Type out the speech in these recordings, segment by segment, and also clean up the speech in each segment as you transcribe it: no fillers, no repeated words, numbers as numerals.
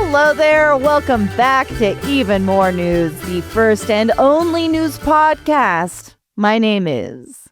Hello there. Welcome back to Even More News, the first and only news podcast. My name is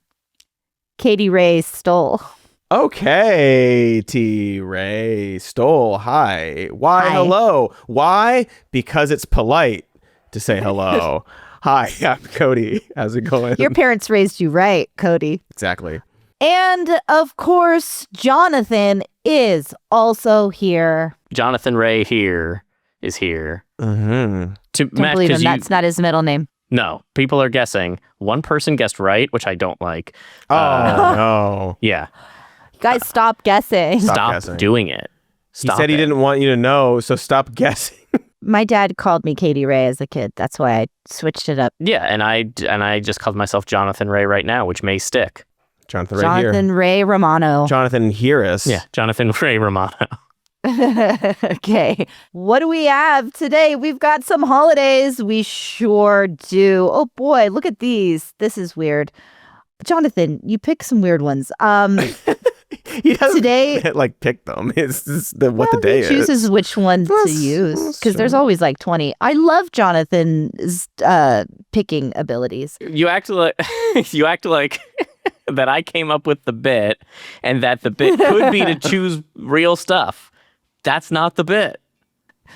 Katie Ray Stoll. Okay, T. Ray Stoll. Hi. Why? Hi. Hello. Why? Because it's polite to say hello. Hi, I'm Cody. How's it going? Your parents raised you right, Cody. Exactly. And, of course, Jonathan is also here. Jonathan Ray here is here. Mm-hmm. Don't believe him. That's not his middle name. No, people are guessing. One person guessed right, which I don't like. Oh, no. Yeah. Guys, stop guessing. Stop guessing. doing it. He said he didn't want you to know, so stop guessing. My dad called me Katie Ray as a kid. That's why I switched it up. Yeah, and I just called myself Jonathan Ray right now, which may stick. Jonathan Ray Jonathan Ray Romano. Jonathan Hearus. Yeah, Jonathan Ray Romano. Okay, what do we have today? We've got some holidays. We sure do. Oh boy, look at these. This is weird. Jonathan, you picked some weird ones. He doesn't today, pick them. It's just what the day he chooses which one to use because there's always like 20. I love Jonathan's picking abilities. You act like that I came up with the bit and that the bit could be to choose real stuff. That's not the bit.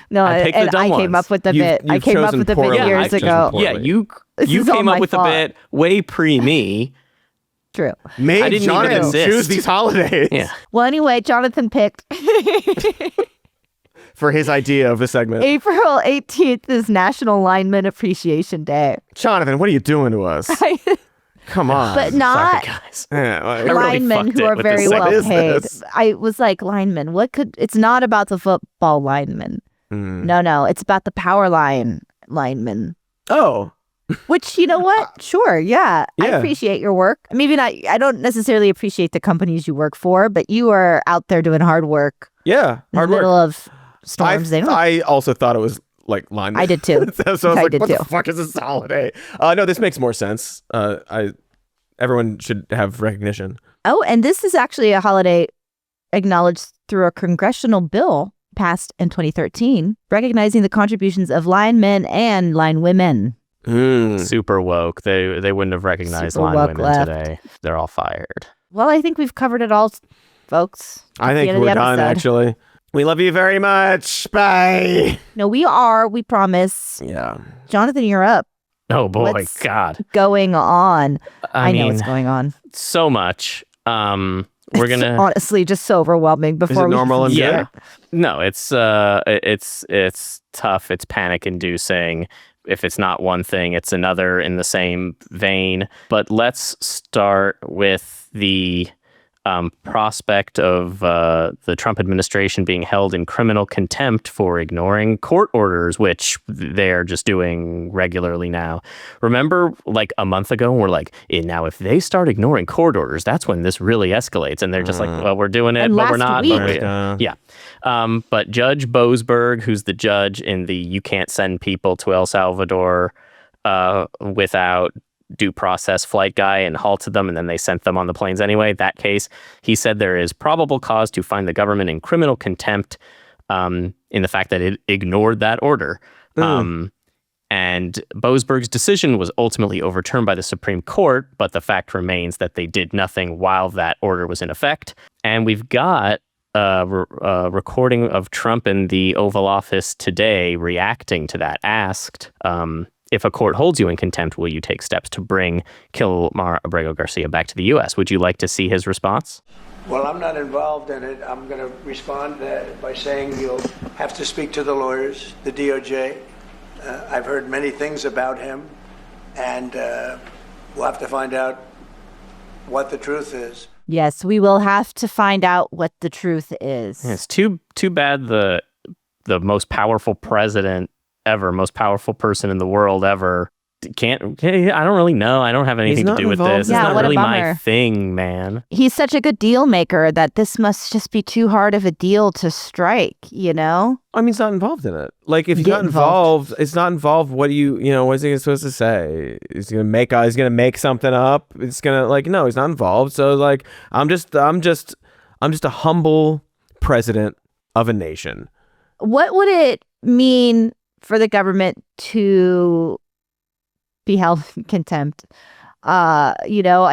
No, I came up with the bit. I came up with the bit years ago. Yeah, you came up with the bit way pre me. True. Made Jonathan choose these holidays. Yeah. Well, anyway, Jonathan picked for his idea of the segment. April 18th is National Lineman Appreciation Day. Jonathan, what are you doing to us? Come on. But not Sorry, guys. Yeah, linemen who are very well paid. I was like, linemen, it's not about the football linemen. No, it's about the power linemen. Oh. Which, you know what? Sure, yeah. I appreciate your work. Maybe not, I don't necessarily appreciate the companies you work for, but you are out there doing hard work. Yeah, in the middle of storms. I also thought it was like linemen. I did too. So I was like, what the fuck is this holiday? No, this makes more sense. Everyone should have recognition. Oh, and this is actually a holiday acknowledged through a congressional bill passed in 2013, recognizing the contributions of linemen and linewomen. Super woke. They wouldn't have recognized Super line woke women left. today. They're all fired. Well, I think we've covered it all, folks. I think we're done, actually. We love you very much. Bye. No, we are. We promise. Yeah. Jonathan, you're up. Oh, boy. What's God. going on? I know mean, what's going on. So much. We're going to... honestly just so overwhelming before Is it normal and yeah. No, it's tough. It's panic inducing. If it's not one thing, it's another in the same vein. But let's start with the prospect of the Trump administration being held in criminal contempt for ignoring court orders, which they're just doing regularly now. Remember, like a month ago, we're like, now if they start ignoring court orders, that's when this really escalates. And they're just like, well, we're doing it, and but we're not. Week. But Judge Boasberg, who's the judge in the you can't send people to El Salvador without due process flight guy and halted them and then they sent them on the planes anyway, that case, he said there is probable cause to find the government in criminal contempt in the fact that it ignored that order. And Boasberg's decision was ultimately overturned by the Supreme Court, but the fact remains that they did nothing while that order was in effect. And we've got a recording of Trump in the Oval Office today reacting to that, asked, if a court holds you in contempt, will you take steps to bring Kilmar Abrego Garcia back to the U.S.? Would you like to see his response? Well, I'm not involved in it. I'm going to respond by saying you'll have to speak to the lawyers, the DOJ. I've heard many things about him, and we'll have to find out what the truth is. Yes, we will have to find out what the truth is. It's too bad the most powerful president ever, most powerful person in the world ever, I don't really know. I don't have anything to do with this. It's not really my thing, man. He's such a good deal maker that this must just be too hard of a deal to strike, you know? I mean, he's not involved in it. Like, if he's not involved, it's not involved. What is he supposed to say? He's gonna make something up. It's gonna no, he's not involved. So like, I'm just a humble president of a nation. What would it mean for the government to be held in contempt? I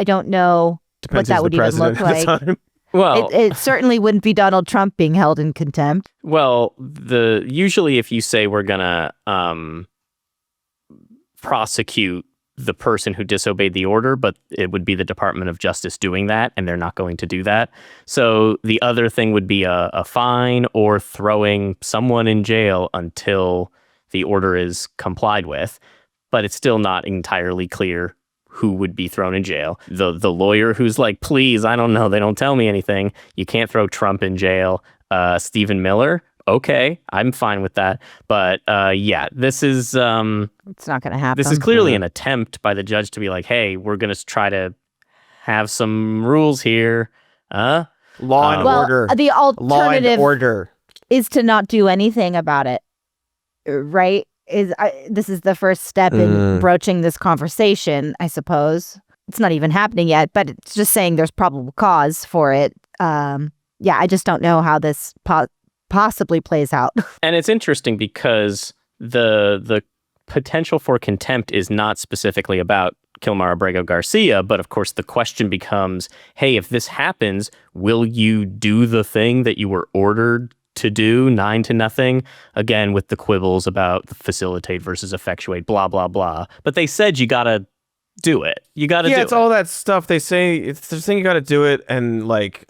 don't know Depends what that who's would the even president look at the like. time. Well, It certainly wouldn't be Donald Trump being held in contempt. well, usually if you say we're gonna prosecute the person who disobeyed the order, but it would be the Department of Justice doing that, and they're not going to do that. So the other thing would be a fine or throwing someone in jail until the order is complied with. But it's still not entirely clear who would be thrown in jail. The lawyer who's like, please, I don't know, they don't tell me anything. You can't throw Trump in jail. Stephen Miller, okay, I'm fine with that. But yeah, this is It's not going to happen. this is clearly an attempt by the judge to be like, hey, we're going to try to have some rules here. Law and well, order. the Law and alternative order. is to not do anything about it, right? This is the first step in broaching this conversation, I suppose. It's not even happening yet, but it's just saying there's probable cause for it. I just don't know how this possibly plays out. And it's interesting because the potential for contempt is not specifically about Kilmar Abrego Garcia, but of course the question becomes, hey, if this happens, will you do the thing that you were ordered to do, 9-0, again, with the quibbles about facilitate versus effectuate, blah, blah, blah. But they said you got to do it. You got to do it. Yeah, it's all that stuff. They say, it's the thing, you got to do it. And like,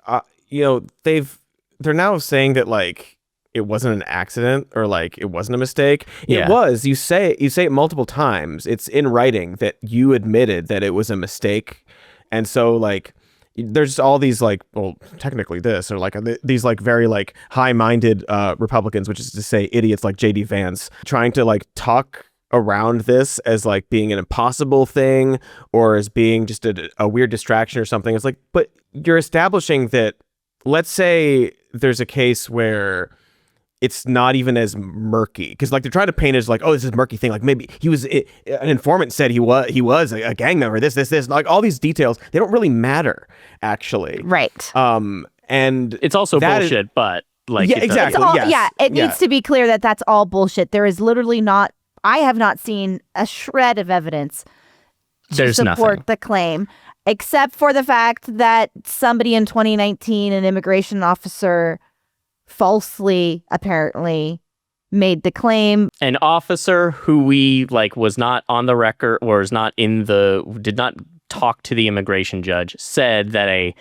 they're now saying that like, it wasn't an accident or like, it wasn't a mistake. Yeah. It was. You say it multiple times. It's in writing that you admitted that it was a mistake. And so like, there's all these like, well, technically this, or like these like very like high-minded Republicans, which is to say idiots like J.D. Vance, trying to like talk around this as like being an impossible thing or as being just a weird distraction or something. It's like, but you're establishing that, let's say there's a case where it's not even as murky, because like they're trying to paint it as like, oh, this is a murky thing, like maybe he was an informant said he was a gang member, this, like all these details, they don't really matter actually, Right. And it's also bullshit, but like, yeah, exactly. It needs to be clear that that's all bullshit. There is literally I have not seen a shred of evidence to support the claim, except for the fact that somebody in 2019, an immigration officer, falsely apparently made the claim. An officer who we like was not on the record or is not did not talk to the immigration judge, said that a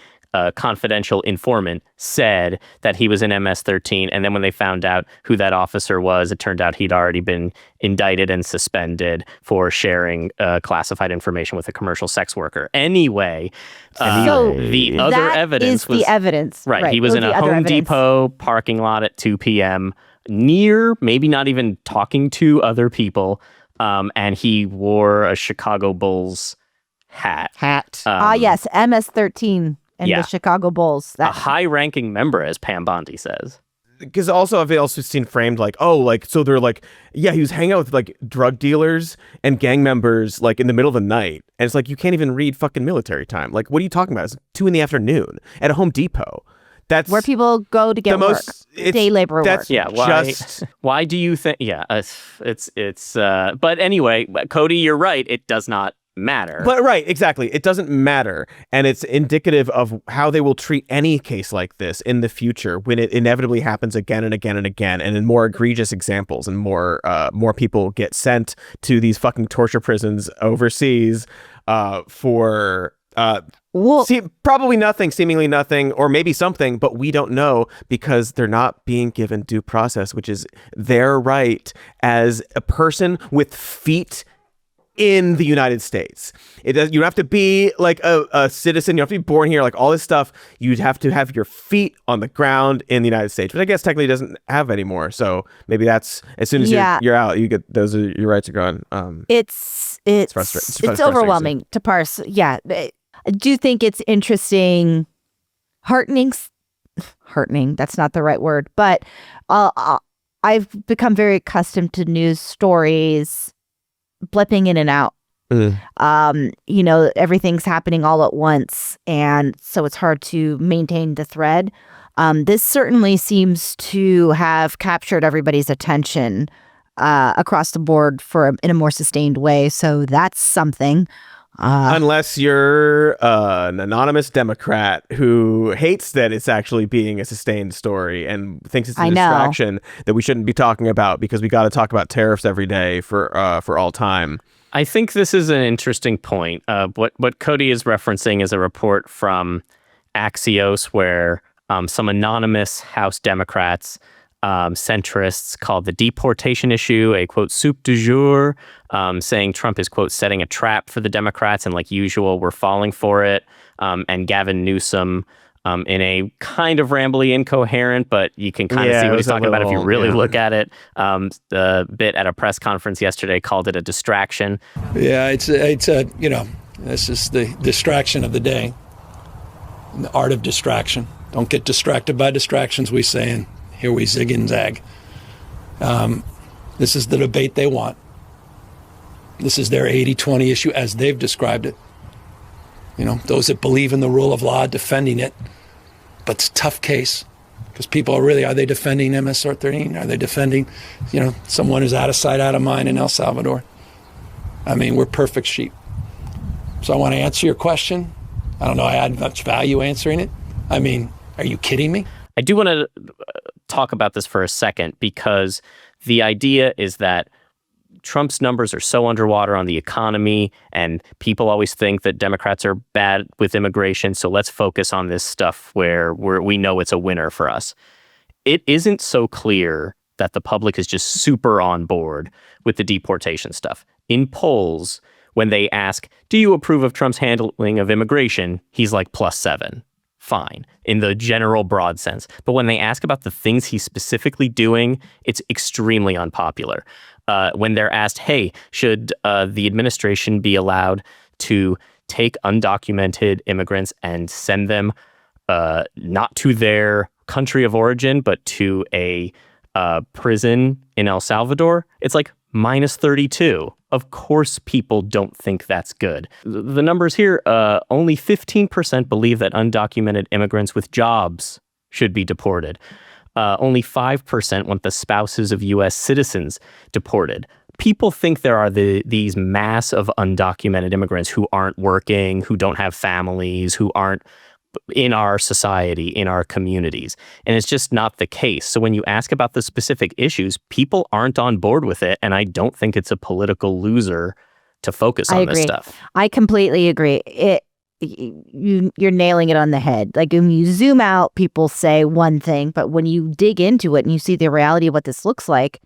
confidential informant said that he was in MS-13, and then when they found out who that officer was, it turned out he'd already been indicted and suspended for sharing classified information with a commercial sex worker. Anyway, the other evidence was the evidence. Right, he was in a Home Depot parking lot at 2 p.m. near, maybe not even talking to other people, and he wore a Chicago Bulls hat. Yes, MS-13. And the Chicago Bulls. A high-ranking member, as Pam Bondi says. Because also I've also seen framed like, oh, like, so they're like, yeah, he was hanging out with like drug dealers and gang members like in the middle of the night. And it's like, you can't even read fucking military time. Like, what are you talking about? It's 2 p.m. at a Home Depot. That's where people go to get work, day labor work. Yeah, why do you think? Yeah, it's. But anyway, Cody, you're right. It does not matter. But right, exactly. It doesn't matter. And it's indicative of how they will treat any case like this in the future when it inevitably happens again and again and again, and in more egregious examples, and more people get sent to these fucking torture prisons overseas for probably nothing, seemingly nothing, or maybe something, but we don't know because they're not being given due process, which is their right as a person with feet in the United States. You don't have to be like a citizen. You don't have to be born here, like all this stuff. You'd have to have your feet on the ground in the United States, which I guess technically doesn't have anymore. So maybe that's, as soon as you're out, you get your rights are gone. It's frustrating. It's overwhelming to parse. Yeah. I do think it's interesting, heartening. That's not the right word, but I've become very accustomed to news stories blipping in and out. Everything's happening all at once, and so it's hard to maintain the thread. This certainly seems to have captured everybody's attention across the board in a more sustained way. So that's something. Unless you're an anonymous Democrat who hates that it's actually being a sustained story and thinks it's a distraction that we shouldn't be talking about because we got to talk about tariffs every day for all time. I think this is an interesting point. What Cody is referencing is a report from Axios where some anonymous House Democrats, centrists, called the deportation issue a, quote, soup du jour, saying Trump is, quote, setting a trap for the Democrats and like usual, we're falling for it. And Gavin Newsom, in a kind of rambly, incoherent, but you can kind of see what he's talking about if you really look at it. The bit at a press conference yesterday called it a distraction. Yeah, it's a this is the distraction of the day. The art of distraction. Don't get distracted by distractions, we say, and here we zig and zag. This is the debate they want. This is their 80-20 issue as they've described it. Those that believe in the rule of law defending it. But it's a tough case because people are they defending MS-13? Are they defending, someone who's out of sight, out of mind in El Salvador? I mean, we're perfect sheep. So I want to answer your question. I don't know I add much value answering it. I mean, are you kidding me? I do want to talk about this for a second because the idea is that Trump's numbers are so underwater on the economy and people always think that Democrats are bad with immigration. So let's focus on this stuff where we know it's a winner for us. It isn't so clear that the public is just super on board with the deportation stuff. In polls, when they ask, do you approve of Trump's handling of immigration? He's like +7. Fine, in the general broad sense. But when they ask about the things he's specifically doing, it's extremely unpopular. When they're asked, hey, should the administration be allowed to take undocumented immigrants and send them not to their country of origin, but to a prison in El Salvador, it's like -32. Of course, people don't think that's good. The numbers here, only 15% believe that undocumented immigrants with jobs should be deported. Only 5% want the spouses of U.S. citizens deported. People think there are these mass of undocumented immigrants who aren't working, who don't have families, who aren't in our society, in our communities. And it's just not the case. So when you ask about the specific issues, people aren't on board with it. And I don't think it's a political loser to focus on this stuff. I completely agree. You're nailing it on the head. Like when you zoom out, people say one thing, but when you dig into it and you see the reality of what this looks like,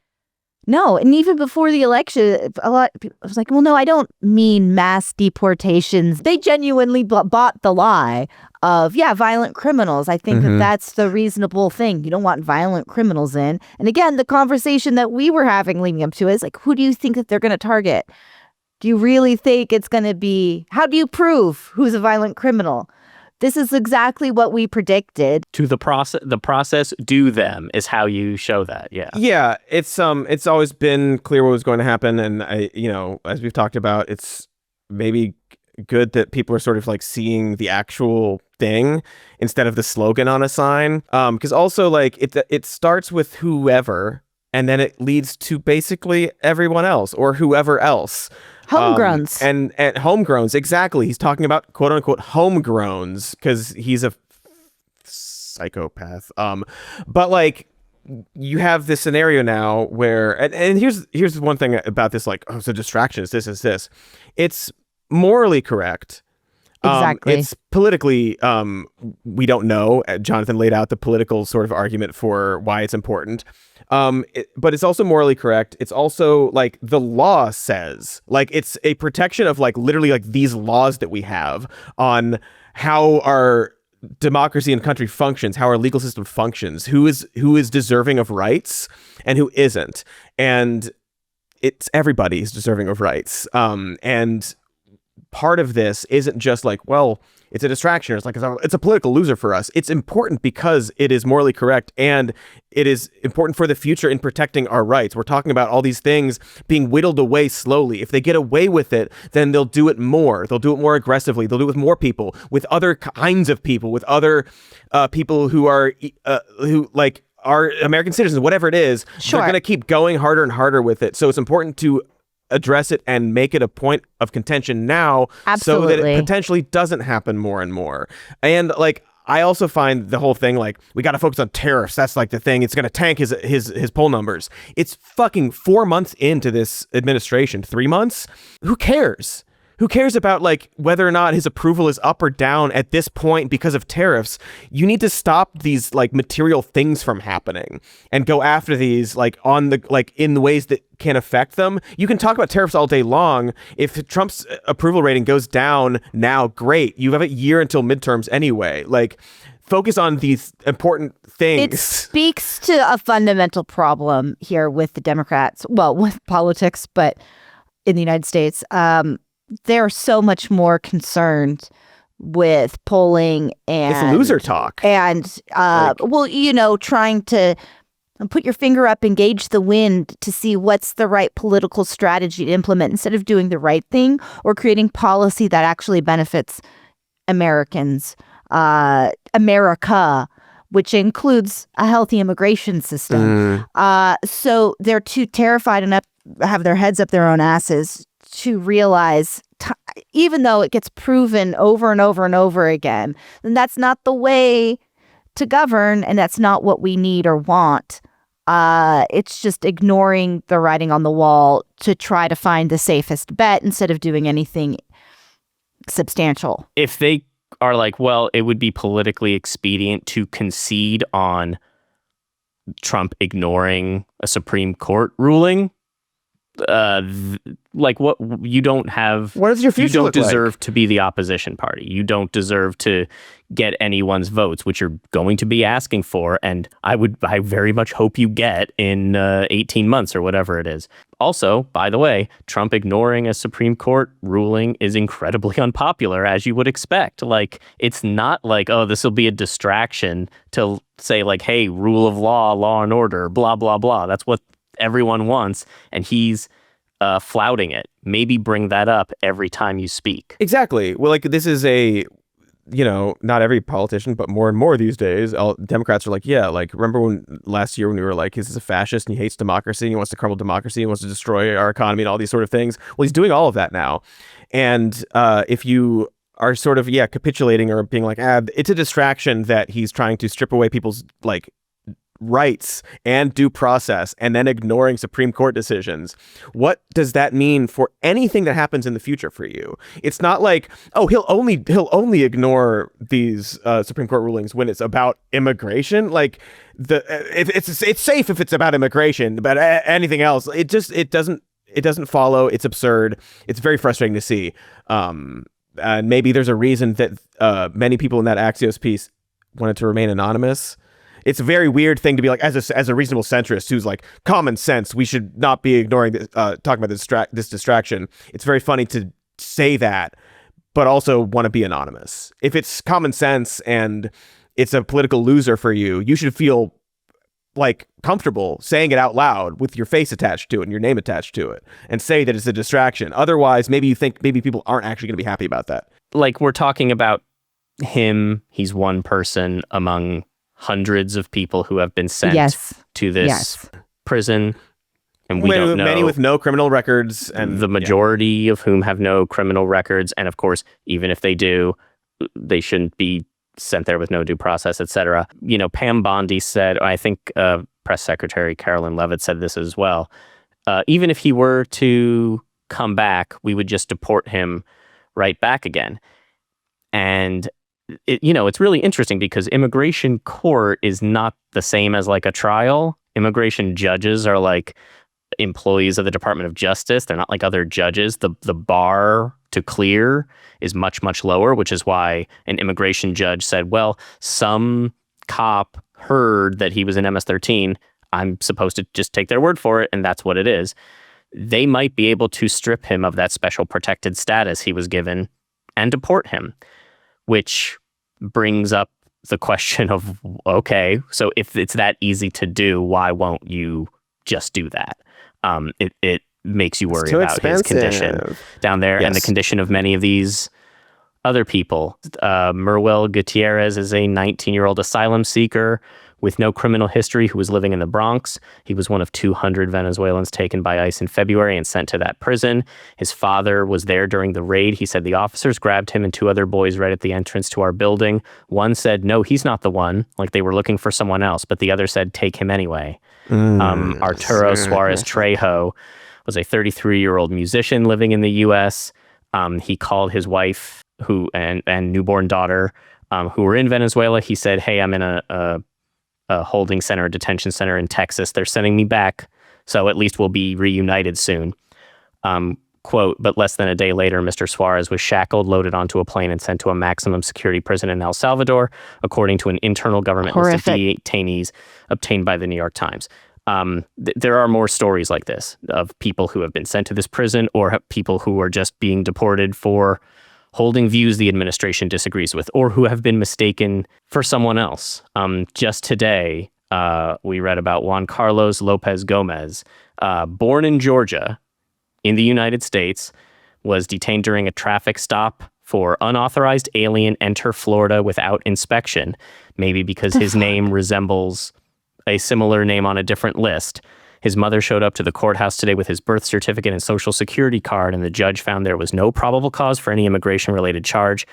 no. And even before the election, a lot of people was like, well, no, I don't mean mass deportations. They genuinely bought the lie of, violent criminals. I think that that's the reasonable thing. You don't want violent criminals in. And again, the conversation that we were having leading up to is like, who do you think that they're going to target? Do you really think it's going to be, how do you prove who's a violent criminal? This is exactly what we predicted. To the process do them is how you show that. Yeah. Yeah. It's always been clear what was going to happen. And as we've talked about, it's maybe good that people are sort of like seeing the actual thing instead of the slogan on a sign. Because also like it starts with whoever, and then it leads to basically everyone else or whoever else. Homegrowns. And homegrowns, exactly. He's talking about quote unquote homegrowns because he's a psychopath. But like you have this scenario now where, and here's one thing about this, like, oh, so distractions, this is this. It's morally correct. Exactly. It's politically, we don't know. Jonathan laid out the political sort of argument for why it's important. But it's also morally correct. It's also like the law says, like it's a protection of like literally like these laws that we have on how our democracy and country functions, how our legal system functions, who is deserving of rights and who isn't. And it's everybody is deserving of rights. And part of this isn't just like, well, it's a distraction. It's like, it's a political loser for us. It's important because it is morally correct, and it is important for the future in protecting our rights. We're talking about all these things being whittled away slowly. If they get away with it, then they'll do it more. They'll do it more aggressively. They'll do it with more people, with other kinds of people, with other people who are American citizens, whatever it is. Sure. They're going to keep going harder and harder with it. So it's important to address it and make it a point of contention now. Absolutely. So that it potentially doesn't happen more and more. And like, I also find the whole thing like, we got to focus on tariffs. That's like the thing. It's going to tank his poll numbers. It's fucking 4 months into this administration. 3 months? Who cares? Who cares about like whether or not his approval is up or down at this point because of tariffs? You need to stop these like material things from happening and go after these like in the ways that can affect them. You can talk about tariffs all day long. If Trump's approval rating goes down now, great. You have a year until midterms anyway. Like, focus on these important things. It speaks to a fundamental problem here with the Democrats. Well, with politics, but in the United States. They're so much more concerned with polling and it's loser talk. And trying to put your finger up and gauge the wind to see what's the right political strategy to implement instead of doing the right thing or creating policy that actually benefits Americans, America, which includes a healthy immigration system. So they're too terrified and have their heads up their own asses to realize, even though it gets proven over and over and over again, then that's not the way to govern, and that's not what we need or want. It's just ignoring the writing on the wall to try to find the safest bet instead of doing anything substantial. If they are like, well, it would be politically expedient to concede on Trump ignoring a Supreme Court ruling, like what you don't have, what does your future you don't look deserve like? To be the opposition party. You don't deserve to get anyone's votes, which you're going to be asking for, and I very much hope you get in 18 months or whatever it is. Also, by the way, Trump ignoring a Supreme Court ruling is incredibly unpopular, as you would expect. Like, it's not like, oh, this will be a distraction to say like, hey, rule of law, law and order, blah blah blah. That's what everyone wants, and he's flouting it. Maybe bring that up every time you speak. Exactly. Well, like, this is not every politician, but more and more these days, Democrats are like, yeah, like, remember when last year when we were like, he's a fascist and he hates democracy and he wants to crumble democracy and wants to destroy our economy and all these sort of things. Well, he's doing all of that now. And if you are sort of, capitulating or being like, it's a distraction that he's trying to strip away people's like rights and due process and then ignoring Supreme Court decisions. What does that mean for anything that happens in the future for you? It's not like, oh, he'll only ignore these Supreme Court rulings when it's about immigration. Like, it's safe if it's about immigration, but anything else, it doesn't follow. It's absurd. It's very frustrating to see. And maybe there's a reason that many people in that Axios piece wanted to remain anonymous. It's a very weird thing to be like, as a reasonable centrist who's like, common sense, we should not be ignoring this, talking about this distraction. It's very funny to say that, but also want to be anonymous. If it's common sense and it's a political loser for you, you should feel like comfortable saying it out loud with your face attached to it and your name attached to it and say that it's a distraction. Otherwise, maybe people aren't actually going to be happy about that. Like, we're talking about him. He's one person among hundreds of people who have been sent to this prison, and we don't know, many with no criminal records, and the majority of whom have no criminal records. And of course, even if they do, they shouldn't be sent there with no due process, etc. Pam Bondi said, I think Press Secretary Carolyn Leavitt said this as well. Even if he were to come back, we would just deport him right back again. And it's really interesting because immigration court is not the same as like a trial. Immigration judges are like employees of the Department of Justice. They're not like other judges. The bar to clear is much, much lower, which is why an immigration judge said, well, some cop heard that he was in MS-13. I'm supposed to just take their word for it, and that's what it is. they might be able to strip him of that special protected status he was given and deport him, which brings up the question of, okay, so if it's that easy to do, why won't you just do that? It makes you worry about his condition down there and the condition of many of these other people. Merwell Gutierrez is a 19-year-old asylum seeker with no criminal history who was living in the Bronx. He was one of 200 Venezuelans taken by ICE in February and sent to that prison. His father was there during the raid. He said the officers grabbed him and 2 other boys right at the entrance to our building. One said, no, he's not the one, like they were looking for someone else, but the other said, take him anyway. Arturo Suarez Trejo was a 33-year-old musician living in the U.S. He called his wife and newborn daughter who were in Venezuela. He said, hey, I'm in a holding center, a detention center in Texas. They're sending me back, so at least we'll be reunited soon. Quote, but less than a day later, Mr. Suarez was shackled, loaded onto a plane, and sent to a maximum security prison in El Salvador, according to an internal government list of detainees obtained by the New York Times. There are more stories like this of people who have been sent to this prison or people who are just being deported for holding views the administration disagrees with, or who have been mistaken for someone else. Just today, we read about Juan Carlos Lopez Gomez, born in Georgia in the United States, was detained during a traffic stop for unauthorized alien enter Florida without inspection, maybe because his name resembles a similar name on a different list. His mother showed up to the courthouse today with his birth certificate and social security card, and the judge found there was no probable cause for any immigration-related charge,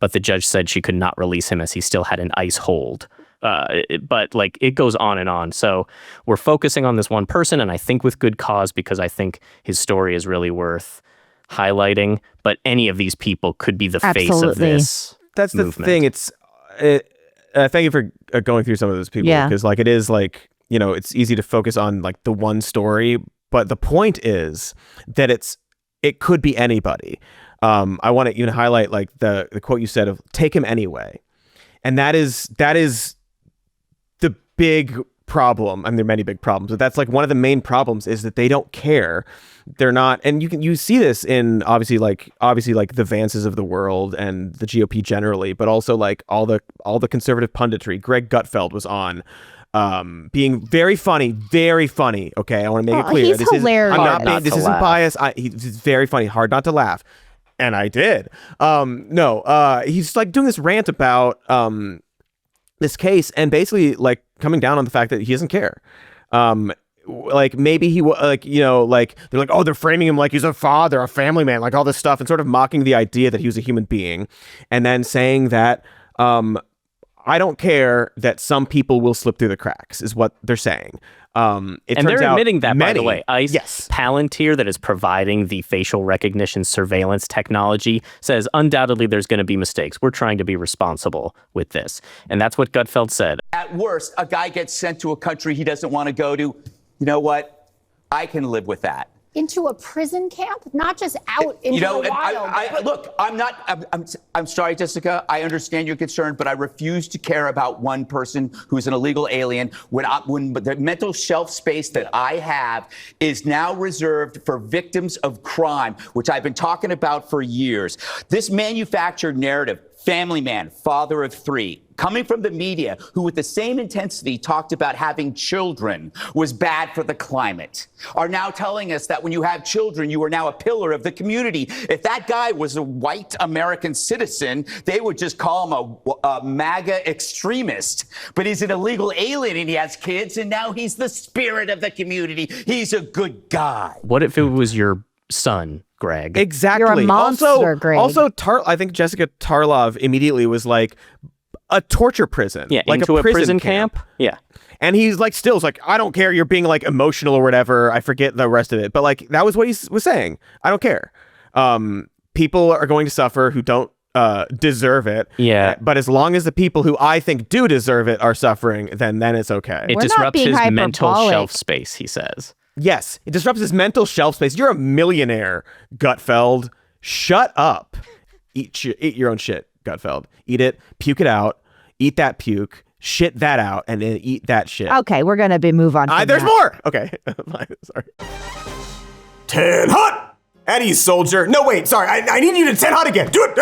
but the judge said she could not release him as he still had an ICE hold. But like it goes on and on. So we're focusing on this one person, and I think with good cause, because I think his story is really worth highlighting. But any of these people could be the face of this. That's the movement. thing. Thank you for going through some of those people, because like it is like, you know, it's easy to focus on like the one story, but the point is that it could be anybody. I want to even highlight like the quote you said of "take him anyway," and that is the big problem. I mean, there are many big problems, but that's like one of the main problems is that they don't care. They're not, and you see this in obviously like the Vances of the world and the GOP generally, but also like all the conservative punditry. Greg Gutfeld was on. Being very funny. Okay, I want to make it clear. He's hilarious. This isn't bias. He's very funny. Hard not to laugh, and I did. He's like doing this rant about this case, and basically like coming down on the fact that he doesn't care. Like maybe he like, you know, like they're like, oh, they're framing him like he's a father, a family man, like all this stuff, and sort of mocking the idea that he was a human being, and then saying that I don't care that some people will slip through the cracks, is what they're saying. And they're admitting that, by the way. ICE Palantir, that is providing the facial recognition surveillance technology, says undoubtedly there's going to be mistakes. We're trying to be responsible with this. And that's what Gutfeld said. At worst, a guy gets sent to a country he doesn't want to go to. You know what? I can live with that. Into a prison camp, not just out into the wild. Look, I'm sorry, Jessica. I understand your concern, but I refuse to care about one person who's an illegal alien when the mental shelf space that I have is now reserved for victims of crime, which I've been talking about for years. This manufactured narrative, family man, father of 3, coming from the media, who with the same intensity talked about having children was bad for the climate, are now telling us that when you have children, you are now a pillar of the community. If that guy was a white American citizen, they would just call him a MAGA extremist. But he's an illegal alien and he has kids, and now he's the spirit of the community. He's a good guy. What if it was your son, Greg? Exactly. You're a monster, Greg. Also, I think Jessica Tarlov immediately was like, a torture prison. Yeah, like into a prison camp. Yeah. And he's like, still, it's like, I don't care. You're being like emotional or whatever. I forget the rest of it. But like, that was what he was saying. I don't care. People are going to suffer who don't deserve it. Yeah. But as long as the people who I think do deserve it are suffering, then it's okay. It disrupts his mental shelf space, he says. Yes, it disrupts his mental shelf space. You're a millionaire, Gutfeld. Shut up. Eat your own shit, Gutfeld. Eat it, puke it out, eat that puke, shit that out, and then eat that shit. Okay, we're going to move on. There's more. Okay. Sorry. 10 hot! At ease, soldier. No, wait, sorry. I need you to 10 hot again. Do it.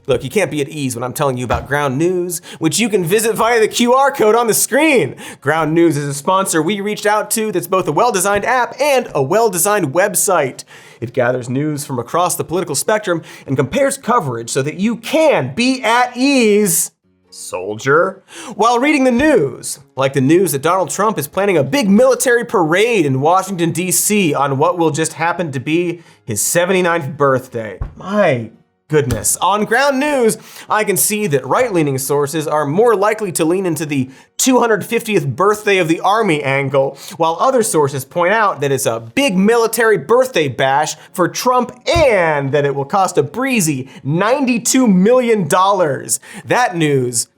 Look, you can't be at ease when I'm telling you about Ground News, which you can visit via the QR code on the screen. Ground News is a sponsor we reached out to that's both a well-designed app and a well-designed website. It gathers news from across the political spectrum and compares coverage so that you can be at ease, soldier, while reading the news. Like the news that Donald Trump is planning a big military parade in Washington, D.C. on what will just happen to be his 79th birthday. My goodness. On Ground News, I can see that right-leaning sources are more likely to lean into the 250th birthday of the Army angle, while other sources point out that it's a big military birthday bash for Trump and that it will cost a breezy $92 million. That news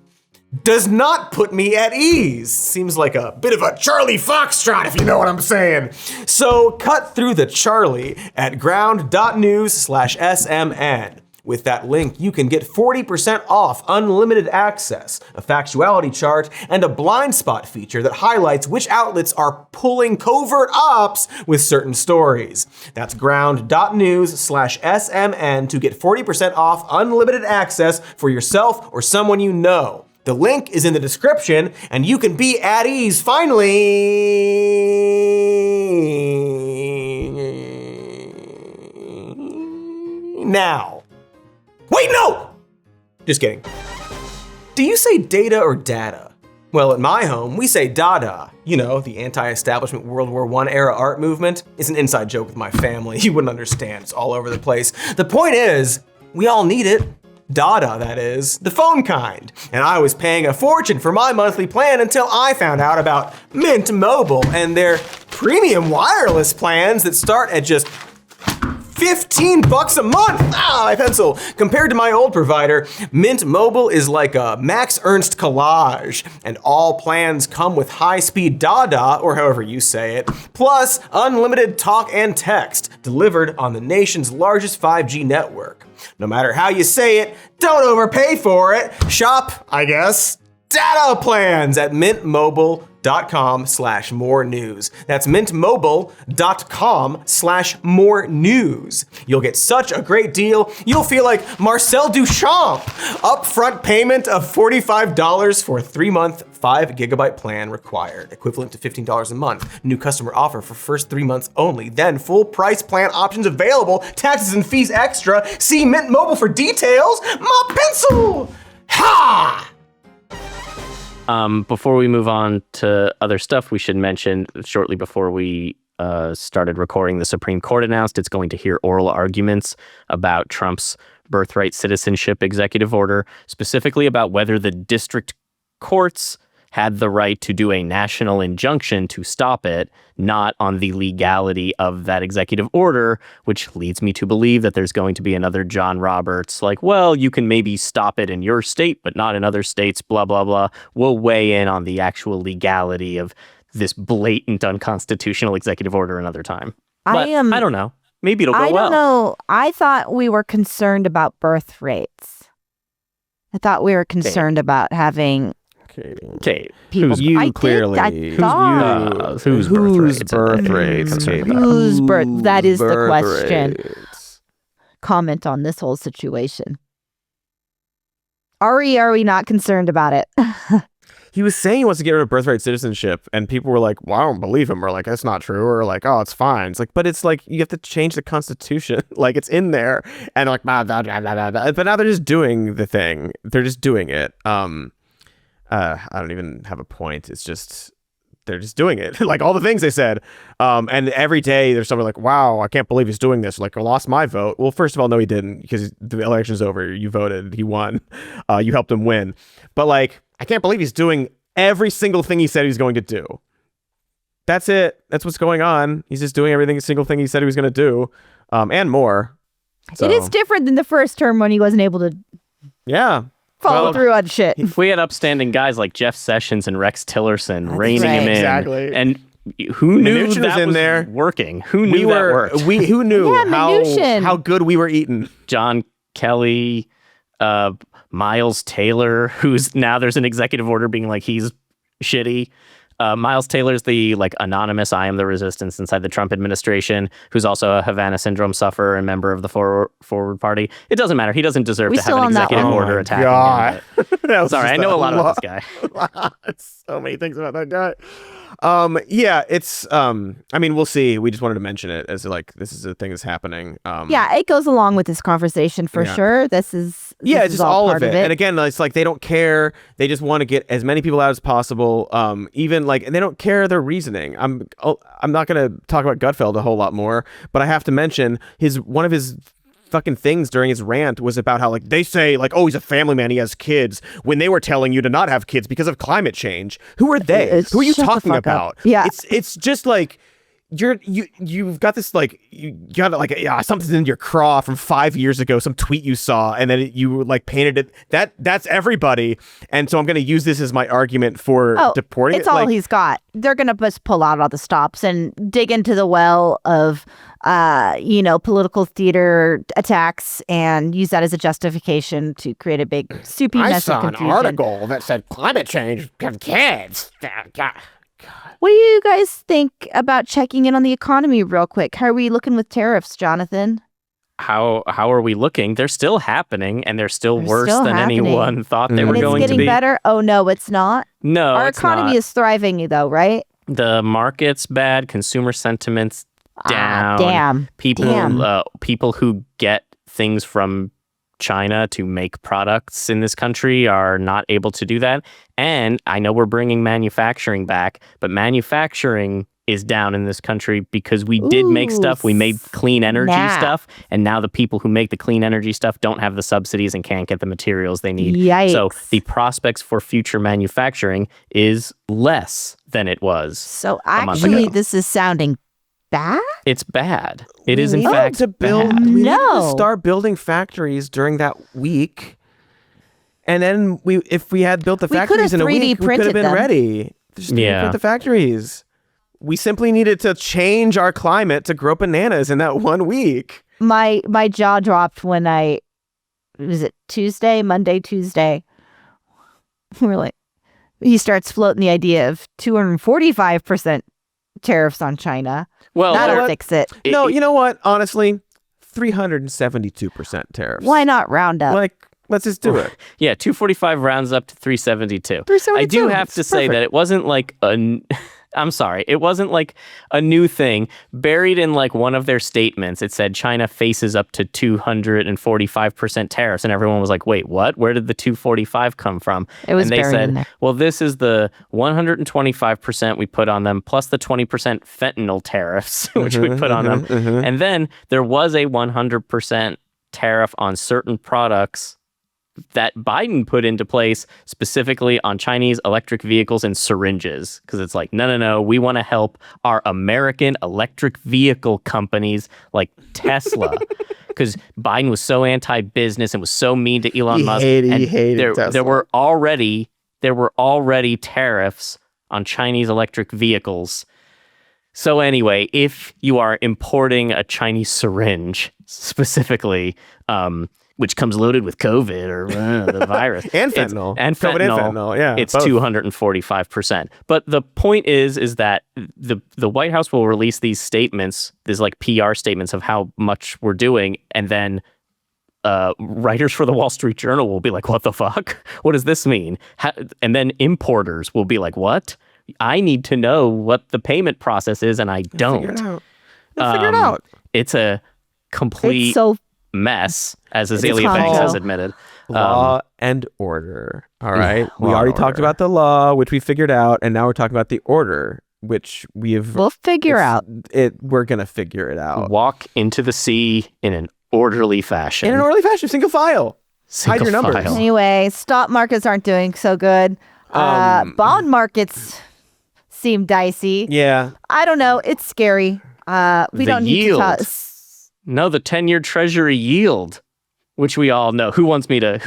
does not put me at ease. Seems like a bit of a Charlie Foxtrot, if you know what I'm saying. So cut through the Charlie at ground.news/SMN. With that link, you can get 40% off unlimited access, a factuality chart, and a blind spot feature that highlights which outlets are pulling covert ops with certain stories. That's ground.news/SMN to get 40% off unlimited access for yourself or someone you know. The link is in the description, and you can be at ease finally. Now. Wait, no! Just kidding. Do you say data or data? Well, at my home, we say Dada. You know, the anti-establishment World War I era art movement. It's an inside joke with my family. You wouldn't understand. It's all over the place. The point is, we all need it. Dada, that is, the phone kind. And I was paying a fortune for my monthly plan until I found out about Mint Mobile and their premium wireless plans that start at just $15 a month. My pencil. Compared to my old provider, Mint Mobile is like a Max Ernst collage, and all plans come with high-speed data, or however you say it, plus unlimited talk and text, delivered on the nation's largest 5G network. No matter how you say it, don't overpay for it. Shop, I guess, data plans at mintmobile.com/more news. That's mintmobile.com/more news. You'll get such a great deal, you'll feel like Marcel Duchamp. Upfront payment of $45 for a 3-month, 5GB plan required, equivalent to $15 a month. New customer offer for first 3 months only. Then full price plan options available, taxes and fees extra. See Mint Mobile for details. My pencil! Ha! Before we move on to other stuff, we should mention shortly before we started recording, the Supreme Court announced it's going to hear oral arguments about Trump's birthright citizenship executive order, specifically about whether the district courts had the right to do a national injunction to stop it, not on the legality of that executive order, which leads me to believe that there's going to be another John Roberts, like, well, you can maybe stop it in your state, but not in other states, blah, blah, blah. We'll weigh in on the actual legality of this blatant unconstitutional executive order another time. But I don't know. Maybe it'll go well. I don't know. I thought we were concerned about birth rates. I thought we were concerned about having... Kate, who's you clearly? Whose birth rates? Whose birth? That is the question. Comment on this whole situation. Are we not concerned about it? He was saying he wants to get rid of birthright citizenship, and people were like, well, I don't believe him, or like, that's not true, or like, oh, it's fine. It's like, but it's like, you have to change the Constitution. Like, it's in there, and like, blah, blah, blah, blah, blah. But now they're just doing the thing. They're just doing it. I don't even have a point. It's just, they're just doing it. Like all the things they said. And every day there's someone like, wow, I can't believe he's doing this. Like, I lost my vote. Well, first of all, no, he didn't, because the election's over. You voted. He won. You helped him win. But like, I can't believe he's doing every single thing he said he was going to do. That's it. That's what's going on. He's just doing every single thing he said he was going to do, and more. So. It is different than the first term when he wasn't able to. Yeah. Follow through on shit. If we had upstanding guys like Jeff Sessions and Rex Tillerson reining him in, exactly. And who knew Mnuchin that was in there working? Who knew that worked? Who knew Mnuchin. how good we were eating? John Kelly, Miles Taylor, who's now there's an executive order being like he's shitty. Miles Taylor's the anonymous I am the resistance inside the Trump administration, who's also a Havana syndrome sufferer and member of the Forward Party. It doesn't matter. He doesn't deserve to have an executive order attacking him. Sorry, I know a lot about this guy. So many things about that guy. Yeah, it's I mean, we'll see. We just wanted to mention it as this is a thing that's happening. Yeah, it goes along with this conversation for sure. This is it's just all of it. And again, it's they don't care. They just want to get as many people out as possible. Even and they don't care their reasoning. I'm not going to talk about Gutfeld a whole lot more, but I have to mention one of his fucking things during his rant was about how they say oh, he's a family man, he has kids, when they were telling you to not have kids because of climate change. Who are they? Who are you talking about? Yeah, it's just you've got this you got something in your craw from 5 years ago, some tweet you saw, and then you painted it that's everybody, and so I'm going to use this as my argument for deporting. It's all he's got. They're going to just pull out all the stops and dig into the well of political theater attacks and use that as a justification to create a big soupy mess of confusion. I saw an article that said climate change have kids. God. What do you guys think about checking in on the economy real quick? How are we looking with tariffs, Jonathan? How are we looking? They're still happening, and they're still worse than anyone thought they were going to be. It's getting better? Oh, no, it's not? No, our economy is thriving, though, right? The market's bad. Consumer sentiment's down. Damn. People who get things from China to make products in this country are not able to do that. And I know we're bringing manufacturing back, but manufacturing is down in this country because we did make stuff. We made clean energy stuff. And now the people who make the clean energy stuff don't have the subsidies and can't get the materials they need. Yikes. So the prospects for future manufacturing is less than it was. So actually, this is sounding bad? It's bad. It is in fact bad. We need to start building factories during that week, and then if we had built the factories in a week, we could have been ready. Just print the factories. We simply needed to change our climate to grow bananas in that 1 week. My jaw dropped when was it Monday, Tuesday? We're he starts floating the idea of 245% tariffs on China. Well, that'll fix it. No, you know what? Honestly, 372% tariffs. Why not round up? Let's just do it. Yeah, 245 rounds up to 372. I do have to say that it wasn't I'm sorry, it wasn't a new thing. Buried in one of their statements, it said China faces up to 245% tariffs, and everyone was like, wait, what? Where did the 245 come from? It was and they buried said, in there. well, this is the 125% we put on them, plus the 20% fentanyl tariffs, which we put on them. And then there was a 100% tariff on certain products that Biden put into place specifically on Chinese electric vehicles and syringes. Because it's no, we want to help our American electric vehicle companies like Tesla. Because Biden was so anti-business and was so mean to Elon Musk. He hated Tesla. There were already tariffs on Chinese electric vehicles. So anyway, if you are importing a Chinese syringe specifically, which comes loaded with COVID or the virus. And fentanyl. COVID and fentanyl, yeah. It's both. 245%. But the point is that the White House will release these statements, these PR statements of how much we're doing, and then writers for the Wall Street Journal will be like, what the fuck? What does this mean? And then importers will be like, what? I need to know what the payment process is, and I don't. Figure it out. It's a complete mess, as Azealia Banks has admitted. Law and order. All right. We already talked order. about the law, which we figured out, and now we're talking about the order, which we'll figure out. We're gonna figure it out. Walk into the sea in an orderly fashion. Single file. Hide your numbers. Anyway, stock markets aren't doing so good. Bond markets seem dicey. Yeah. I don't know. It's scary. We don't need to talk. No, the 10-year Treasury yield, which we all know. Who wants me to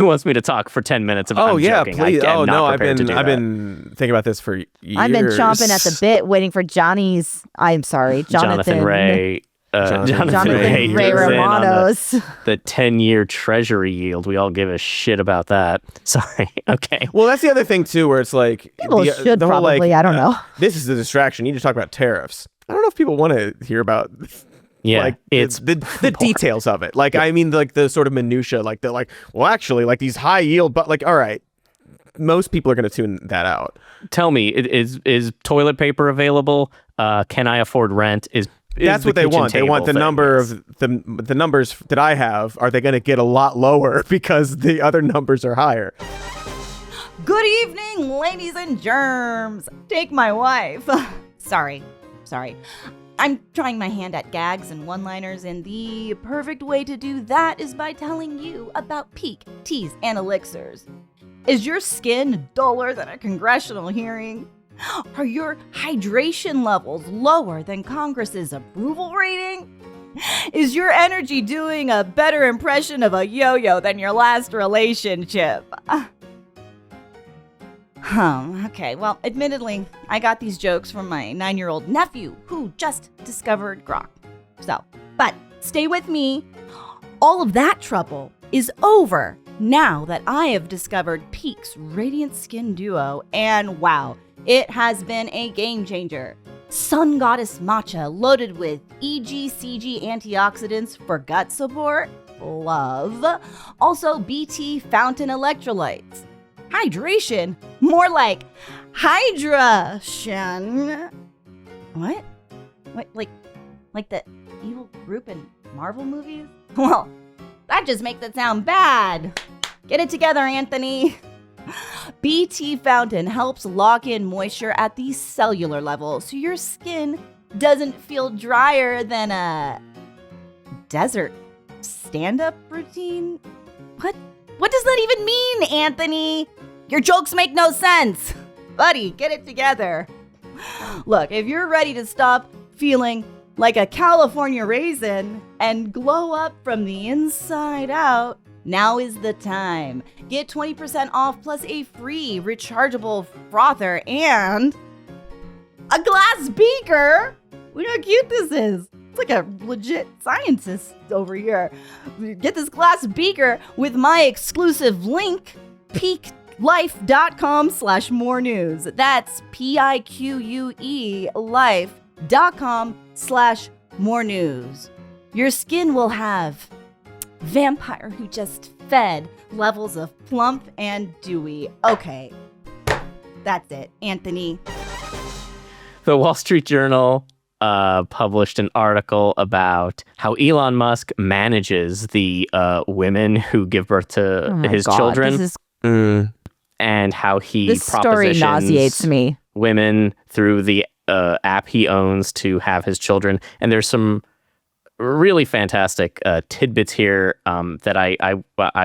talk for 10 minutes about? I'm joking. Please. I've been thinking about this for years. I've been chomping at the bit, waiting for Jonathan Ray Jonathan Ray Romano's. The 10-year treasury yield. We all give a shit about that. Sorry. Okay. Well, that's the other thing too, where it's like people should probably. I don't know. This is the distraction. You need to talk about tariffs. I don't know if people want to hear about. Yeah, like it's the details of it. Like, I mean, like the sort of minutia. Like they're like, well, actually, like these high yield, but like, all right, most people are going to tune that out. Tell me, is toilet paper available? Can I afford rent? That's what they want. They want the number of the numbers that I have. Are they going to get a lot lower because the other numbers are higher? Good evening, ladies and germs. Take my wife. Sorry. I'm trying my hand at gags and one-liners, and the perfect way to do that is by telling you about peak teas and elixirs. Is your skin duller than a congressional hearing? Are your hydration levels lower than Congress's approval rating? Is your energy doing a better impression of a yo-yo than your last relationship? Okay, well, admittedly, I got these jokes from my 9-year-old nephew who just discovered grok. But stay with me. All of that trouble is over now that I have discovered Peak's Radiant Skin Duo, and wow, it has been a game changer. Sun Goddess Matcha loaded with EGCG antioxidants for gut support. Love. Also BT Fountain electrolytes. Hydration? More like hydration. What? Like the evil group in Marvel movies? Well, that just makes it sound bad. Get it together, Anthony. BT Fountain helps lock in moisture at the cellular level so your skin doesn't feel drier than a desert stand-up routine. What does that even mean, Anthony? Your jokes make no sense. Buddy, get it together. Look, if you're ready to stop feeling like a California raisin and glow up from the inside out, now is the time. Get 20% off plus a free rechargeable frother and a glass beaker. Look how cute this is. It's like a legit scientist over here. Get this glass beaker with my exclusive link, peaklife.com/more news. That's PIQUE life.com/more news. Your skin will have vampire who just fed levels of plump and dewy. Okay, that's it, Anthony. The Wall Street Journal published an article about how Elon Musk manages the women who give birth to his children, and how he this story nauseates me. Women through the app he owns to have his children. And there's some really fantastic tidbits here that I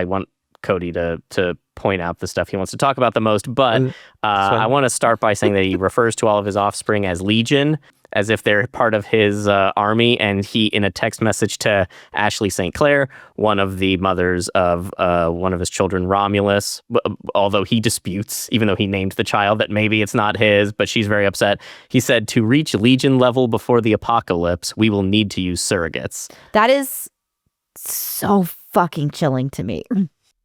want Cody to point out the stuff he wants to talk about the most. But I want to start by saying that he refers to all of his offspring as Legion, as if they're part of his army. And he, in a text message to Ashley St. Clair, one of the mothers of one of his children, Romulus, although he disputes, even though he named the child, that maybe it's not his, but she's very upset. He said, to reach Legion level before the apocalypse, we will need to use surrogates. That is so fucking chilling to me.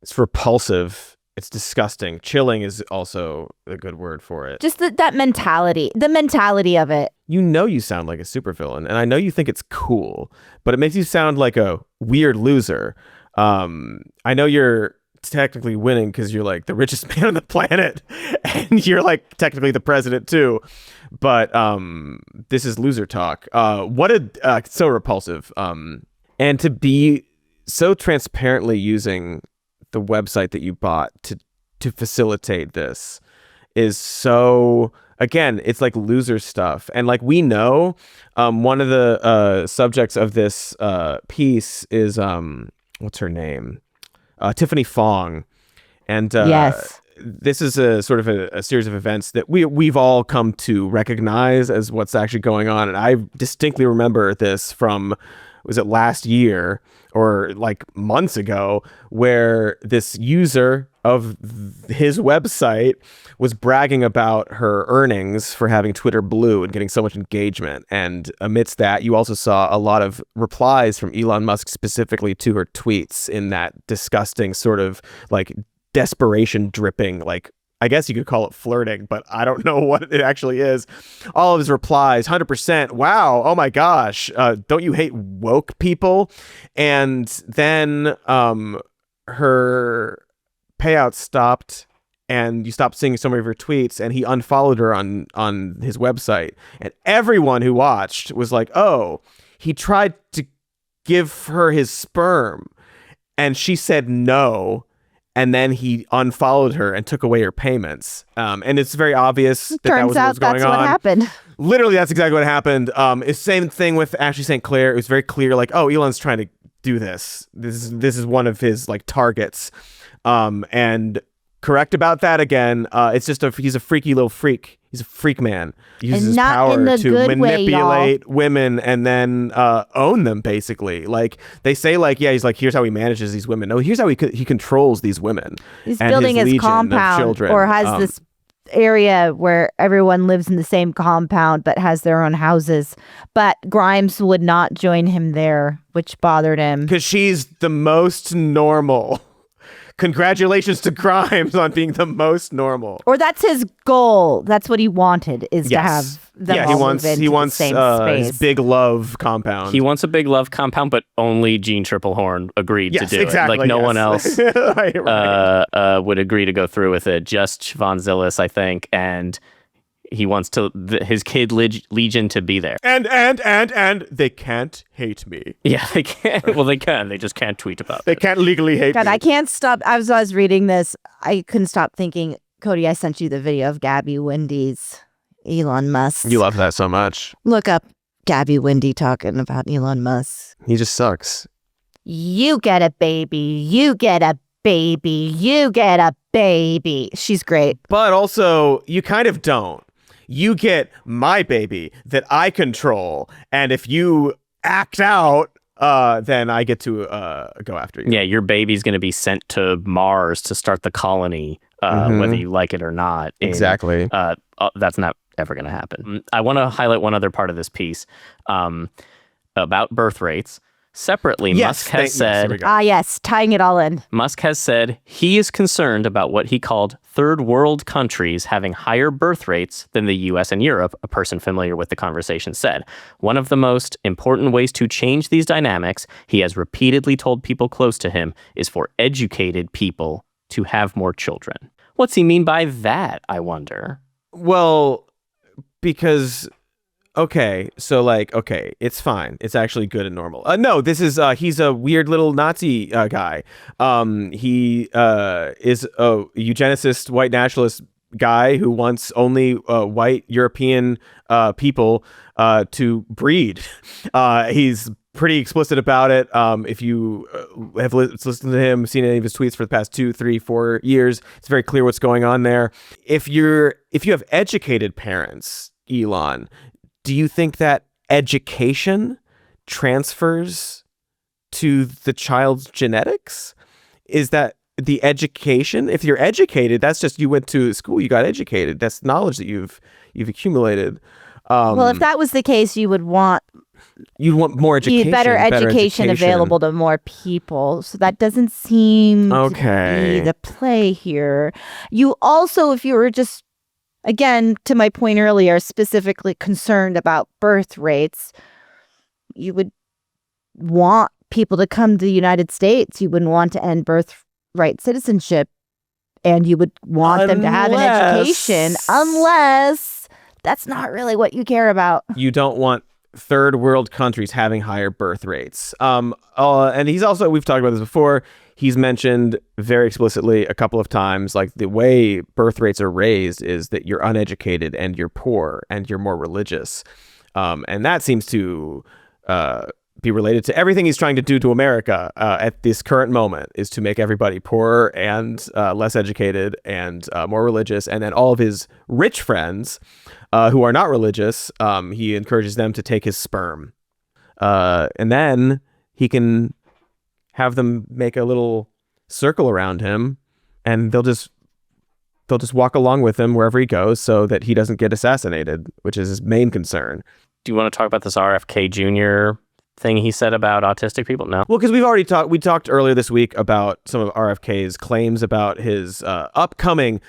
It's repulsive. It's disgusting. Chilling is also a good word for it. Just that mentality, the mentality of it. You know you sound like a supervillain, and I know you think it's cool, but it makes you sound like a weird loser. I know you're technically winning because you're like the richest man on the planet, and you're like technically the president too, but this is loser talk. So repulsive. And to be so transparently using the website that you bought to facilitate this is so, again, it's like loser stuff. And like, we know one of the subjects of this piece is what's her name, Tiffany Fong, and yes, this is a sort of a series of events that we've all come to recognize as what's actually going on. And I distinctly remember this from was it last year or like months ago, where this user of his website was bragging about her earnings for having Twitter Blue and getting so much engagement. And amidst that, you also saw a lot of replies from Elon Musk specifically to her tweets in that disgusting sort of like desperation dripping, like, I guess you could call it flirting, but I don't know what it actually is. All of his replies, 100%. Wow. Oh my gosh. Don't you hate woke people? And then her payout stopped, and you stopped seeing some of her tweets, and he unfollowed her on his website. And everyone who watched was like, oh, he tried to give her his sperm, and she said no. And then he unfollowed her and took away her payments. And it's very obvious that that was what was going on. Turns out that's what happened. Literally, that's exactly what happened. It's the same thing with Ashley St. Clair. It was very clear, like, oh, Elon's trying to do this. This is one of his like targets. And correct about that again. It's just he's a freaky little freak. He's a freak man. He uses his power to manipulate women and then own them, basically. Like, they say, like, yeah, he's like, here's how he manages these women. No, here's how he controls these women. He's building his compound, or has this area where everyone lives in the same compound but has their own houses. But Grimes would not join him there, which bothered him. Because she's the most normal. Congratulations to Grimes on being the most normal. Or that's his goal. That's what he wanted, is to have them all move into the same space. His big love compound. He wants a big love compound, but only Gene Triplehorn agreed to do it. Like, no one else would agree to go through with it. Just Von Zillis, I think, and he wants his kid Legion to be there. And they can't hate me. Yeah, they can't. Well, they can. They just can't tweet about it. They can't legally hate me. I can't stop. As I was reading this, I couldn't stop thinking, Cody, I sent you the video of Gabby Wendy's Elon Musk. You love that so much. Look up Gabby Wendy talking about Elon Musk. He just sucks. You get a baby. You get a baby. You get a baby. She's great. But also, you kind of don't. You get my baby that I control, and if you act out, then I get to go after you. Yeah, your baby's going to be sent to Mars to start the colony, whether you like it or not. Exactly. That's not ever going to happen. I want to highlight one other part of this piece about birth rates. Separately, Musk has said... tying it all in. Musk has said he is concerned about what he called third world countries having higher birth rates than the U.S. and Europe, a person familiar with the conversation said. One of the most important ways to change these dynamics, he has repeatedly told people close to him, is for educated people to have more children. What's he mean by that, I wonder? Well, because... Okay, so it's fine. It's actually good and normal. No, this is he's a weird little Nazi guy. He is a eugenicist, white nationalist guy who wants only white European people to breed. He's pretty explicit about it. If you have listened to him, seen any of his tweets for the past 2, 3, 4 years, it's very clear what's going on there. If you have educated parents, Elon, do you think that education transfers to the child's genetics? Is that the education? If you're educated, that's just you went to school, you got educated. That's knowledge that you've accumulated. Well, if that was the case, you'd want more education, better education available to more people. So that doesn't seem to be the play here. You also, if you were just, again, to my point earlier, specifically concerned about birth rates, you would want people to come to the United States. You wouldn't want to end birthright citizenship, and you would want them to have an education, unless that's not really what you care about. You don't want third world countries having higher birth rates. And he's also, we've talked about this before, he's mentioned very explicitly a couple of times, like, the way birth rates are raised is that you're uneducated and you're poor and you're more religious. And that seems to be related to everything he's trying to do to America at this current moment, is to make everybody poorer and less educated and more religious. And then all of his rich friends who are not religious, he encourages them to take his sperm. and then he can have them make a little circle around him, and they'll just walk along with him wherever he goes so that he doesn't get assassinated, which is his main concern. Do you want to talk about this RFK Jr. thing he said about autistic people? No. Well, because we talked earlier this week about some of RFK's claims about his upcoming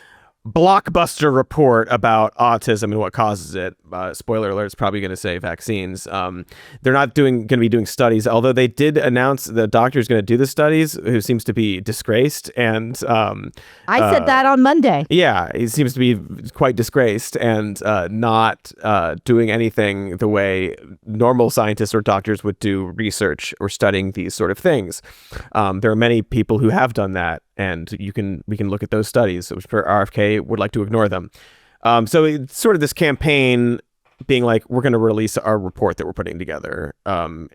blockbuster report about autism and what causes it. Spoiler alert, it's probably going to say vaccines. They're not going to be doing studies, although they did announce the doctor is going to do the studies, who seems to be disgraced. And I said that on Monday. Yeah, he seems to be quite disgraced and not doing anything the way normal scientists or doctors would do research or studying these sort of things. There are many people who have done that, and we can look at those studies. For RFK would like to ignore them. So it's sort of this campaign being like, we're going to release our report that we're putting together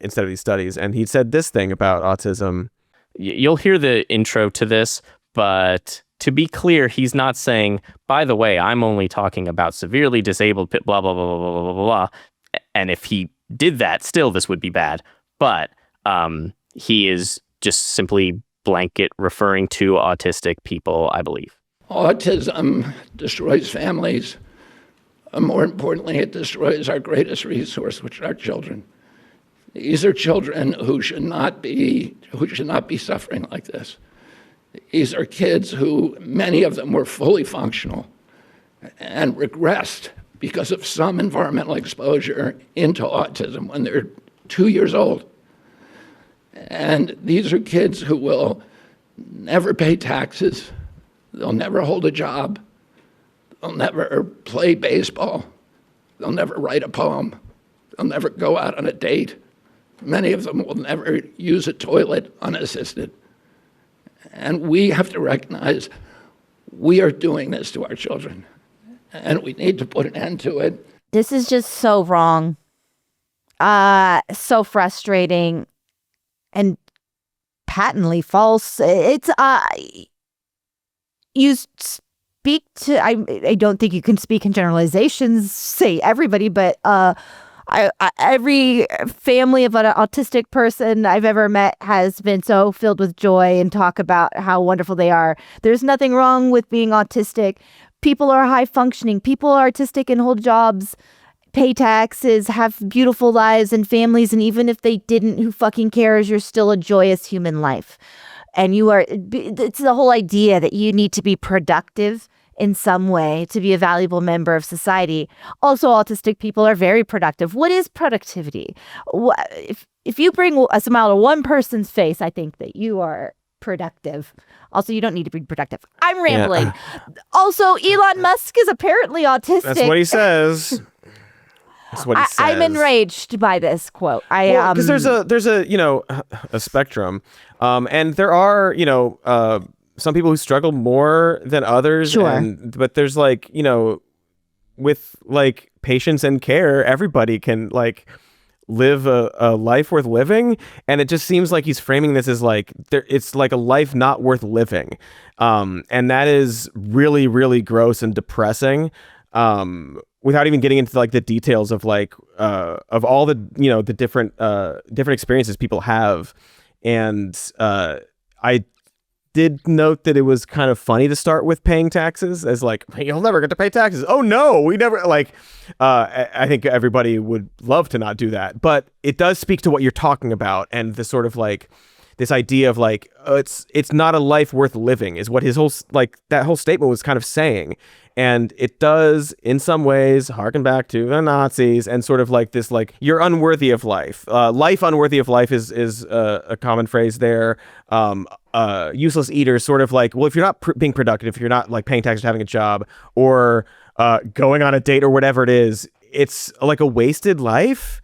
instead of these studies. And he said this thing about autism. You'll hear the intro to this, but to be clear, he's not saying, by the way, I'm only talking about severely disabled, blah, blah, blah, blah, blah, blah, blah. And if he did that, still, this would be bad. But he is just simply blanket referring to autistic people, I believe. Autism destroys families. More importantly, it destroys our greatest resource, which are our children. These are children who should not be suffering like this. These are kids who, many of them were fully functional and regressed because of some environmental exposure into autism when they're 2 years old. And these are kids who will never pay taxes. They'll never hold a job. They'll never play baseball. They'll never write a poem. They'll never go out on a date. Many of them will never use a toilet unassisted. And we have to recognize we are doing this to our children, and we need to put an end to it. This is just so wrong. So frustrating and patently false. It's you speak to, I don't think you can speak in generalizations, say everybody, but every family of an autistic person I've ever met has been so filled with joy and talk about how wonderful they are. There's nothing wrong with being autistic. People are high functioning. People are artistic and hold jobs, pay taxes, have beautiful lives and families. And even if they didn't, who fucking cares? You're still a joyous human life. And it's the whole idea that you need to be productive in some way to be a valuable member of society. Also, autistic people are very productive. What is productivity? If you bring a smile to one person's face, I think that you are productive. Also, you don't need to be productive. I'm rambling. Yeah. Also, Elon Musk is apparently autistic. That's what he says. That's what he says. I'm enraged by this quote. Because there's a spectrum, and there are some people who struggle more than others. Sure. But there's with patience and care, everybody can live a life worth living. And it just seems like he's framing this as it's like a life not worth living. And that is really, really gross and depressing. Without even getting into the details of all the the different experiences people have. And I did note that it was kind of funny to start with paying taxes as you'll never get to pay taxes. Oh no, we never I think everybody would love to not do that, but it does speak to what you're talking about and the sort of this idea of it's not a life worth living is what his whole that whole statement was kind of saying. And it does in some ways harken back to the Nazis and sort of this you're unworthy of life. Life unworthy of life is a common phrase there. Useless eaters, sort of well, if you're not being productive, if you're not paying taxes, having a job, or going on a date or whatever it is, it's a wasted life.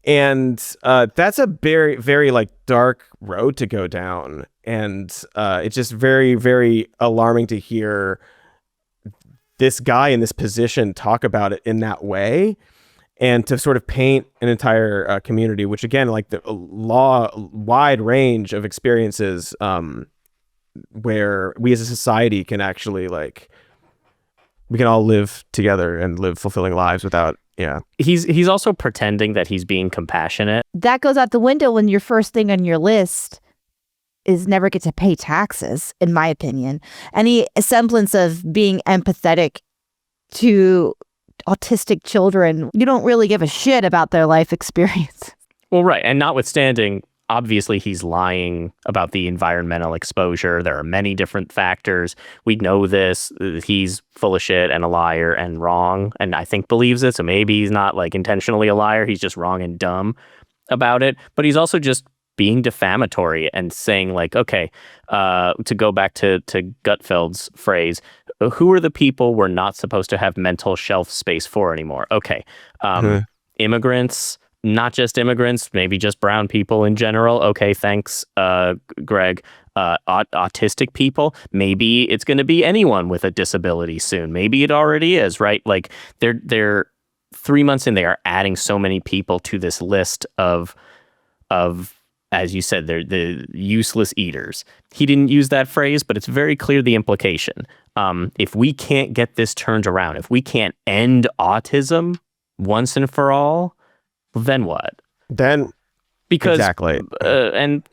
And that's a very, very dark road to go down. And it's just very, very alarming to hear this guy in this position talk about it in that way, and to sort of paint an entire community, which again, the wide range of experiences where we as a society can actually we can all live together and live fulfilling lives without Yeah. He's also pretending that he's being compassionate. That goes out the window when your first thing on your list is never get to pay taxes, in my opinion. Any semblance of being empathetic to autistic children, you don't really give a shit about their life experience. Well, right. And notwithstanding, obviously he's lying about the environmental exposure. There are many different factors. We know this. He's full of shit and a liar and wrong, and I think believes it. So maybe he's not like intentionally a liar. He's just wrong and dumb about it. But he's also just being defamatory and saying like, okay, to go back to Gutfeld's phrase, who are the people we're not supposed to have mental shelf space for anymore? Okay. Immigrants, not just immigrants, maybe just brown people in general. Okay, thanks, Greg. Autistic people, maybe it's going to be anyone with a disability soon. Maybe it already is, right? Like they're 3 months in, they are adding so many people to this list of as you said, they're the useless eaters. He didn't use that phrase, but it's very clear the implication. If we can't get this turned around, if we can't end autism once and for all, well, then what? Because exactly. And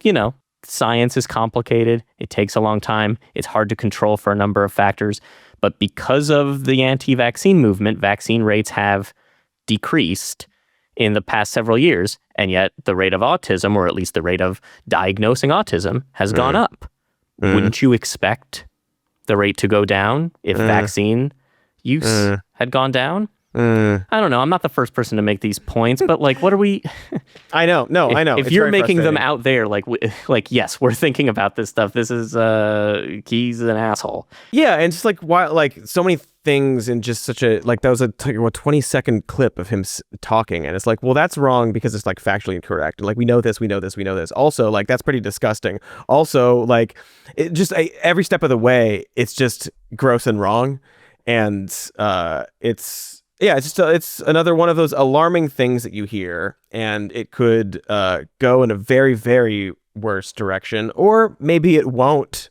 science is complicated. It takes a long time. It's hard to control for a number of factors. But because of the anti-vaccine movement, vaccine rates have decreased in the past several years, and yet the rate of autism, or at least the rate of diagnosing autism, has gone up. Wouldn't you expect the rate to go down if vaccine use had gone down? I don't know. I'm not the first person to make these points, but like, what are we? I know. No, I know. If you're making them out there, like, yes, we're thinking about this stuff. This is, he's an asshole. Yeah, and just like why, like so many things in just such a that was a 20-second clip of him talking, and it's like, well, that's wrong because it's like factually incorrect. And like we know this. Also, like that's pretty disgusting. Also, like it just every step of the way, it's just gross and wrong, and it's. Yeah, it's another one of those alarming things that you hear, and it could go in a very, very worse direction, or maybe it won't.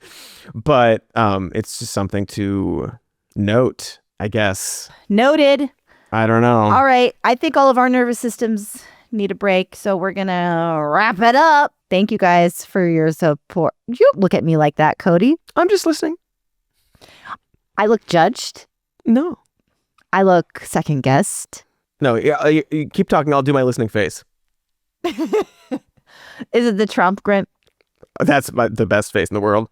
But it's just something to note, I guess. Noted. I don't know. All right. I think all of our nervous systems need a break, so we're going to wrap it up. Thank you guys for your support. You don't look at me like that, Cody. I'm just listening. I look judged? No. I look second guessed. No, you keep talking. I'll do my listening face. Is it the Trump grin? That's the best face in the world.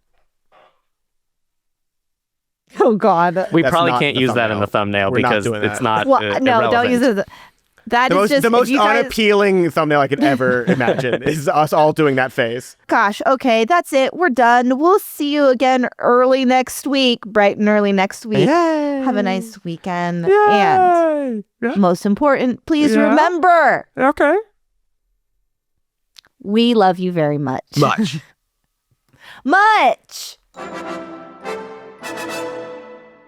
Oh, God. We probably can't use that in the thumbnail because it's not. Well, no, don't use it. That is the most unappealing thumbnail I could ever imagine is us all doing that face. Gosh, okay, that's it. We're done. We'll see you again early next week, bright and early next week. Yay. Have a nice weekend. Yay. And most important, please remember. Okay. We love you very much. Much. Much.